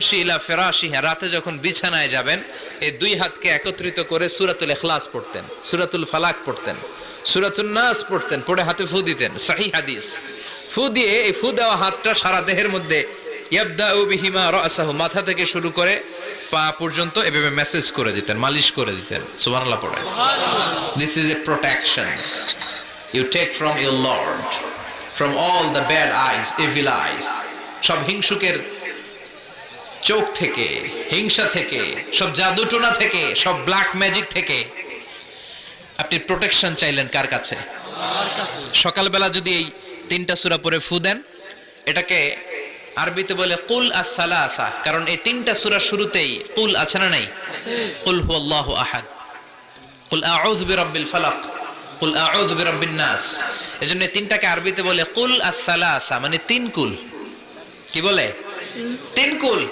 শিলা ফিরাশিহা, রাতে যখন বিছানায় যাবেন এই দুই হাতকে একত্রিত করে সূরাতুল ইখলাস পড়তেন, সূরাতুল ফালাক পড়তেন, সূরাতুন নাস পড়তেন, পড়ে হাতে ফু দিতেন। সহিহ হাদিস। ফু দিয়ে এই ফু দেওয়া হাতটা সারা দেহের মধ্যে ইয়াবদাউ বিহিমা রাসাহু, মাথা থেকে শুরু করে পা পর্যন্ত এভাবে মেসেজ করে দিতেন, মালিশ করে দিতেন। সুবহানাল্লাহ পড়ে। This is a protection you take from your lord, from all the bad eyes, evil eyes, সব হিংসুকের চোখ থেকে, হিংসা থেকে, সব জাদুটোনা থেকে, সব ব্ল্যাক ম্যাজিক থেকে আপনি প্রোটেকশন চাইলেন কার কাছে? সকালবেলা যদি এই তিনটা সূরা পড়ে ফু দেন, এটাকে আরবিতে বলে কুল আস-সালাসা, কারণ এই তিনটা সূরা শুরুতেই কুল আছে না নাই? কুল হুয়াল্লাহু আহাদ, কুল আউযু বিরাব্বিল ফালাক, কুল আউযু বিরাব্বিন নাস। এজন্য এই তিনটাকে আরবিতে বলে কুল আস-সালাসা, মানে তিন কুল। কি বলে? তিন কুল।